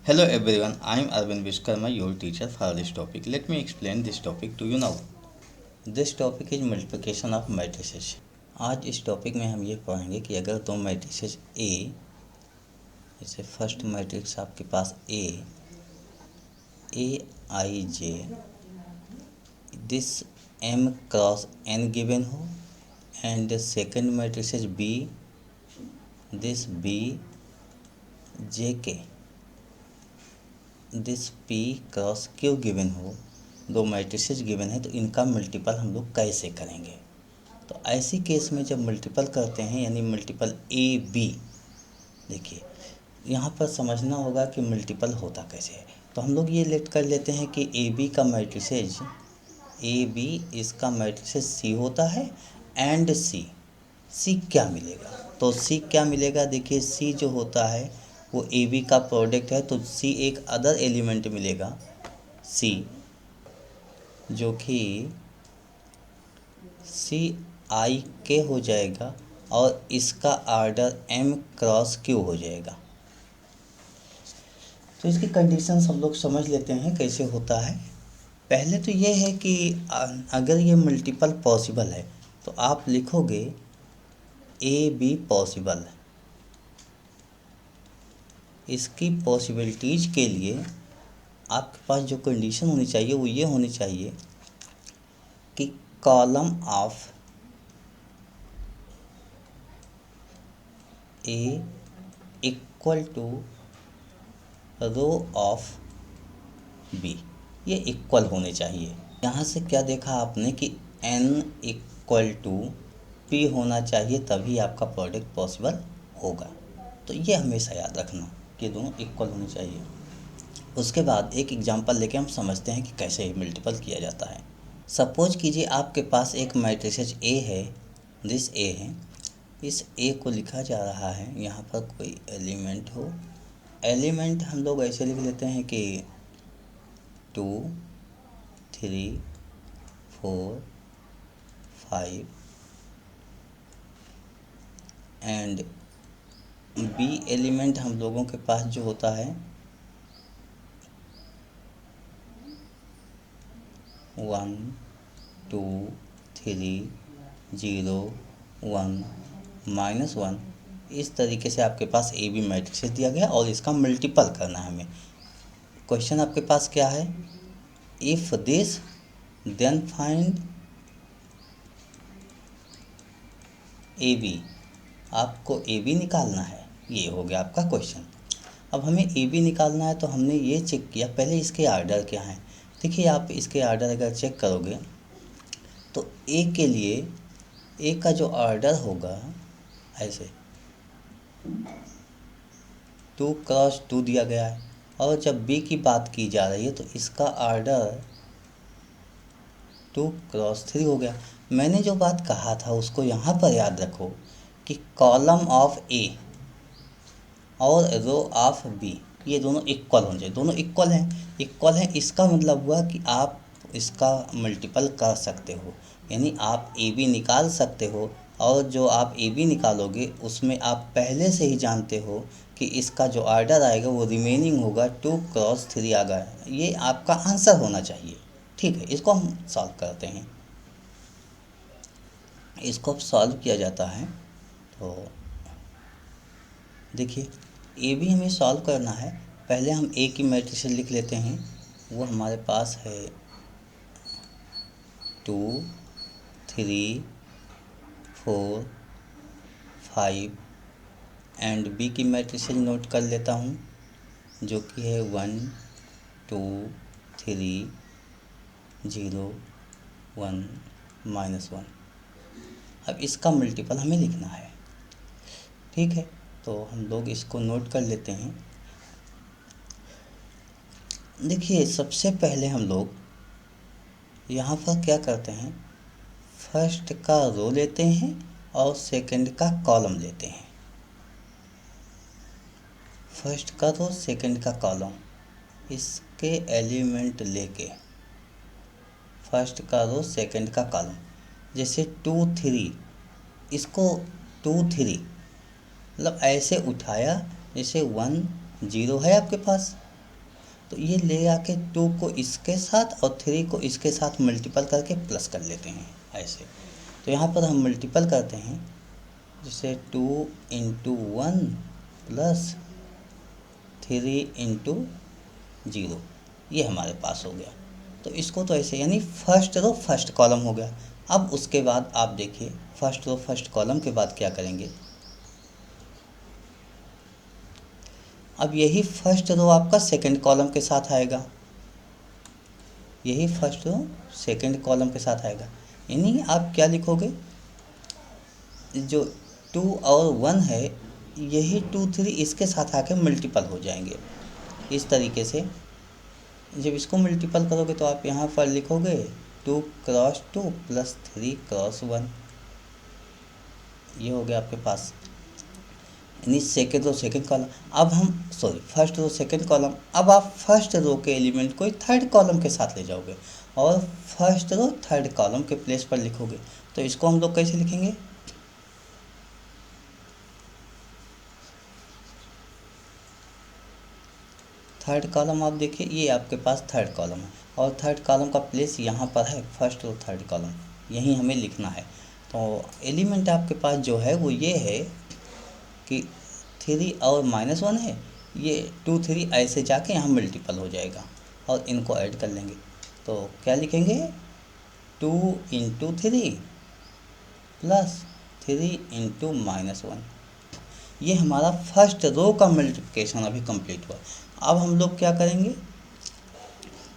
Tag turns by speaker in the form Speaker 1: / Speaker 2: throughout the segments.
Speaker 1: Hello everyone, I am Arvind Vishkarma, your teacher for this topic. Let me explain this topic to you now. This topic is multiplication of matrices. आज इस topic में हम ये पढ़ेंगे कि अगर दो मैट्रिसेस A, जैसे फर्स्ट मैट्रिक्स आपके पास Aij, this M cross N given हो, and second matrices B, this Bjk, this P cross Q given हो, दो मैट्रिसेस गिवन है, तो इनका मल्टीपल हम लोग कैसे करेंगे। तो ऐसी केस में जब मल्टीपल करते हैं यानी मल्टीपल ए बी, देखिए यहाँ पर समझना होगा कि मल्टीपल होता कैसे है। तो हम लोग ये लेट कर लेते हैं कि ए बी का मैट्रिसेज ए बी इसका मैट्रिसेज सी होता है एंड सी क्या मिलेगा। तो सी क्या मिलेगा, देखिए सी जो होता है वो ए बी का प्रोडक्ट है, तो सी एक अदर एलिमेंट मिलेगा सी, जो कि सी आई के हो जाएगा और इसका ऑर्डर एम क्रॉस क्यू हो जाएगा। तो इसकी कंडीशन हम लोग समझ लेते हैं कैसे होता है। पहले तो ये है कि अगर ये मल्टीपल पॉसिबल है तो आप लिखोगे ए बी पॉसिबल। इसकी पॉसिबिलिटीज़ के लिए आपके पास जो कंडीशन होनी चाहिए वो ये होनी चाहिए कि column of A equal to row of B, ये इक्वल होने चाहिए। यहाँ से क्या देखा आपने कि n इक्वल टू पी होना चाहिए, तभी आपका प्रोडक्ट पॉसिबल होगा। तो ये हमेशा याद रखना कि दोनों इक्वल होने चाहिए। उसके बाद एक एग्जांपल लेके हम समझते हैं कि कैसे मल्टीपल किया जाता है। सपोज कीजिए आपके पास एक मैट्रिसेज ए है, दिस ए है, इस ए को लिखा जा रहा है, यहाँ पर कोई एलिमेंट हो, एलिमेंट हम लोग ऐसे लिख लेते हैं कि 2 3 4 5 एंड बी एलिमेंट हम लोगों के पास जो होता है 1 2 3 0 1 -1। इस तरीके से आपके पास ए बी मैट्रिक्स दिया गया और इसका मल्टीपल करना है हमें। क्वेश्चन आपके पास क्या है, if this then find A B, आपको ए बी निकालना है, ये हो गया आपका क्वेश्चन। अब हमें ए बी निकालना है तो हमने ये चेक किया पहले इसके आर्डर क्या हैं। देखिए आप इसके आर्डर अगर चेक करोगे तो ए के लिए ए का जो ऑर्डर होगा ऐसे 2 क्रॉस 2 दिया गया है, और जब बी की बात की जा रही है तो इसका ऑर्डर 2 क्रॉस 3 हो गया। मैंने जो बात कहा था उसको यहाँ पर याद रखो कि कॉलम ऑफ ए और रो ऑफ बी ये दोनों इक्वल होने चाहिए। दोनों इक्वल हैं, इसका मतलब हुआ कि आप इसका मल्टीपल कर सकते हो, यानी आप ए बी निकाल सकते हो, और जो आप ए बी निकालोगे उसमें आप पहले से ही जानते हो कि इसका जो ऑर्डर आएगा वो रिमेनिंग होगा 2 क्रॉस 3 आ गया। ये आपका आंसर होना चाहिए, ठीक है। इसको हम सॉल्व करते हैं। इसको अब सॉल्व किया जाता है तो देखिए ए बी हमें सॉल्व करना है। पहले हम ए की मैट्रिक्स लिख लेते हैं, वो हमारे पास है 2 3 4 5 एंड बी की मैट्रिक्स नोट कर लेता हूँ जो कि है 1 2 3 0 1 -1। अब इसका मल्टीपल हमें लिखना है, ठीक है। तो हम लोग इसको नोट कर लेते हैं। देखिए सबसे पहले हम लोग यहाँ पर क्या करते हैं, फर्स्ट का रो लेते हैं और सेकंड का कॉलम लेते हैं। फर्स्ट का रो सेकंड का कॉलम, इसके एलिमेंट लेके फर्स्ट का रो सेकंड का कॉलम, जैसे 2 3, इसको 2 3 मतलब ऐसे उठाया जैसे 1 0 है आपके पास, तो ये ले आके 2 को इसके साथ और 3 को इसके साथ मल्टीपल करके प्लस कर लेते हैं ऐसे। तो यहाँ पर हम मल्टीपल करते हैं, जैसे 2 इंटू 1 प्लस 3 इंटू 0, ये हमारे पास हो गया। तो इसको तो ऐसे, यानी फर्स्ट रो फर्स्ट कॉलम हो गया। अब उसके बाद आप देखिए फर्स्ट रो फर्स्ट कॉलम के बाद क्या करेंगे, अब यही फर्स्ट रो आपका सेकंड कॉलम के साथ आएगा, यही फर्स्ट रो सेकंड कॉलम के साथ आएगा। यानी आप क्या लिखोगे, जो 2 और 1 है यही 2 3 इसके साथ आके मल्टीपल हो जाएंगे। इस तरीके से जब इसको मल्टीपल करोगे तो आप यहाँ पर लिखोगे 2 क्रॉस 2 प्लस 3 क्रॉस 1, ये हो गया आपके पास। यानी सेकेंड रो सेकेंड कॉलम, अब हम फर्स्ट रो सेकेंड कॉलम, अब आप फर्स्ट रो के एलिमेंट को थर्ड कॉलम के साथ ले जाओगे और फर्स्ट रो थर्ड कॉलम के प्लेस पर लिखोगे। तो इसको हम लोग कैसे लिखेंगे, थर्ड कॉलम आप देखिए ये आपके पास थर्ड कॉलम है और थर्ड कॉलम का प्लेस यहाँ पर है, फर्स्ट रो थर्ड कॉलम यहीं हमें लिखना है। तो एलिमेंट आपके पास जो है वो ये है कि 3 और -1 है, ये 2 3 ऐसे जाके यहाँ मल्टीपल हो जाएगा और इनको ऐड कर लेंगे। तो क्या लिखेंगे, 2 इंटू 3 प्लस 3 इंटू -1, ये हमारा फर्स्ट रो का मल्टीप्लिकेशन अभी कंप्लीट हुआ। अब हम लोग क्या करेंगे,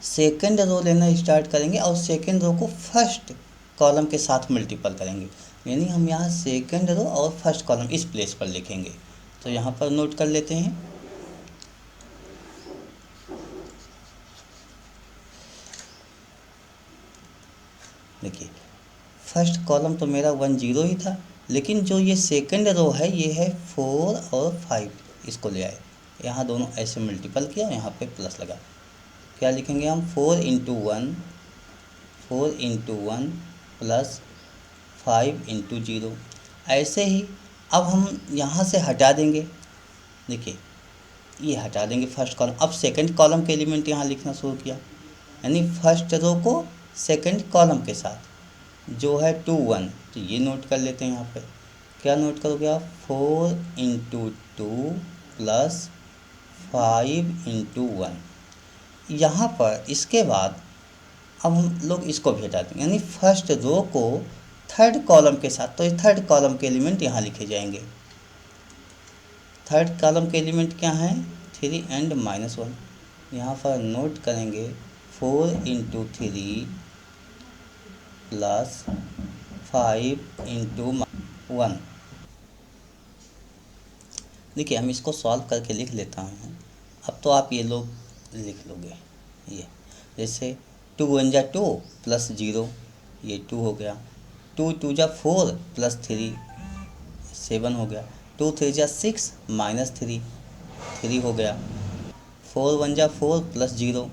Speaker 1: सेकंड रो लेना स्टार्ट करेंगे और सेकंड रो को फर्स्ट कॉलम के साथ मल्टीपल करेंगे। यानी हम यहाँ सेकंड रो और फर्स्ट कॉलम इस प्लेस पर लिखेंगे। तो यहाँ पर नोट कर लेते हैं, देखिए फर्स्ट कॉलम तो मेरा 1 0 ही था, लेकिन जो ये सेकंड रो है ये है 4 और 5, इसको ले आए यहाँ दोनों ऐसे मल्टीपल किया, यहाँ पे प्लस लगा। क्या लिखेंगे हम, 4 इंटू 1 प्लस 5 इंटू 0। ऐसे ही अब हम यहाँ से हटा देंगे, देखिए ये हटा देंगे फर्स्ट कॉलम। अब सेकंड कॉलम के एलिमेंट यहाँ लिखना शुरू किया, यानी फर्स्ट रो को सेकंड कॉलम के साथ जो है 2 1, तो ये नोट कर लेते हैं यहाँ पे। क्या नोट करोगे आप, 4 इंटू 2 प्लस 5 इंटू 1। यहाँ पर इसके बाद अब हम लोग इसको भी हटा देंगे, यानी फर्स्ट रो को थर्ड कॉलम के साथ, तो थर्ड कॉलम के एलिमेंट यहाँ लिखे जाएंगे। थर्ड कॉलम के एलिमेंट क्या हैं, 3 एंड -1। यहाँ पर नोट करेंगे 4 इंटू 3 प्लस 5 इंटू 1। देखिए हम इसको सॉल्व करके लिख लेता हूँ। अब तो आप ये लोग लिख लोगे, ये जैसे 2 1 जा 2 प्लस 0, ये 2 हो गया। 2 2 जा 4 प्लस 3 7 हो गया। 2 3 जा 6 माइनस 3 3 हो गया। 4 1 जा 4 प्लस 0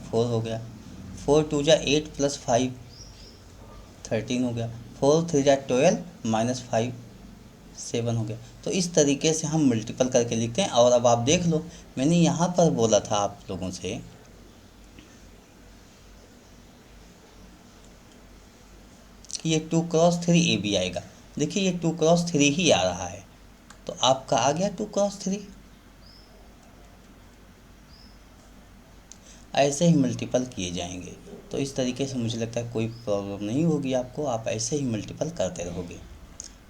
Speaker 1: 4 हो गया। 4 2 जा 8 प्लस 5 13 हो गया। 4 3 जा 12 माइनस 5 7 हो गया। तो इस तरीके से हम मल्टीपल करके लिखते हैं। और अब आप देख लो, मैंने यहाँ पर बोला था आप लोगों से कि ये 2 क्रॉस 3 ए बी आएगा। देखिए ये 2 क्रॉस 3 ही आ रहा है, तो आपका आ गया 2 क्रॉस 3। ऐसे ही मल्टीपल किए जाएंगे। तो इस तरीके से मुझे लगता है कोई प्रॉब्लम नहीं होगी आपको, आप ऐसे ही मल्टीपल करते रहोगे।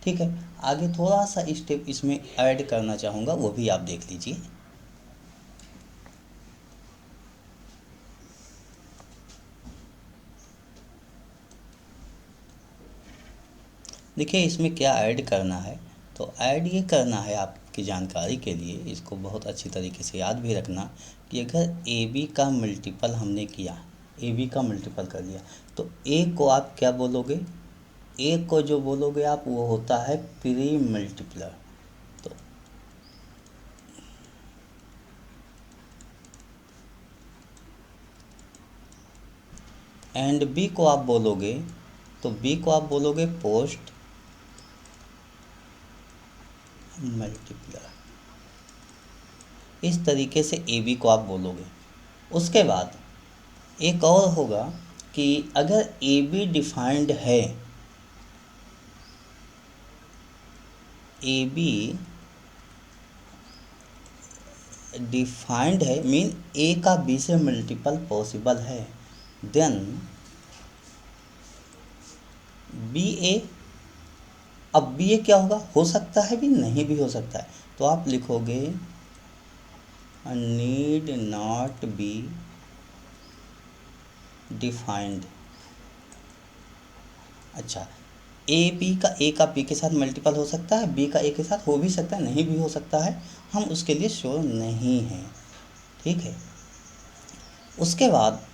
Speaker 1: ठीक है, आगे थोड़ा सा स्टेप इसमें ऐड करना चाहूँगा, वो भी आप देख लीजिए। देखिए इसमें क्या ऐड करना है, तो ऐड ये करना है आपकी जानकारी के लिए, इसको बहुत अच्छी तरीके से याद भी रखना कि अगर ए बी का मल्टीपल हमने किया, ए बी का मल्टीपल कर लिया, तो ए को आप क्या बोलोगे, ए को जो बोलोगे आप वो होता है प्री मल्टीप्लर। तो एंड बी को आप बोलोगे, तो बी को आप बोलोगे पोस्ट मल्टीप्लर। इस तरीके से ए बी को आप बोलोगे। उसके बाद एक और होगा कि अगर ए बी डिफाइंड है, ए बी डिफाइंड है मीन ए का बी से मल्टीपल पॉसिबल है, देन बी ए। अब बी ए क्या होगा, हो सकता है भी नहीं भी हो सकता है, तो आप लिखोगे नीड नॉट बी डिफाइंड। अच्छा, ए का बी के साथ मल्टीपल हो सकता है, बी का ए के साथ हो भी सकता है, नहीं भी हो सकता है, हम उसके लिए श्योर नहीं हैं। ठीक है। उसके बाद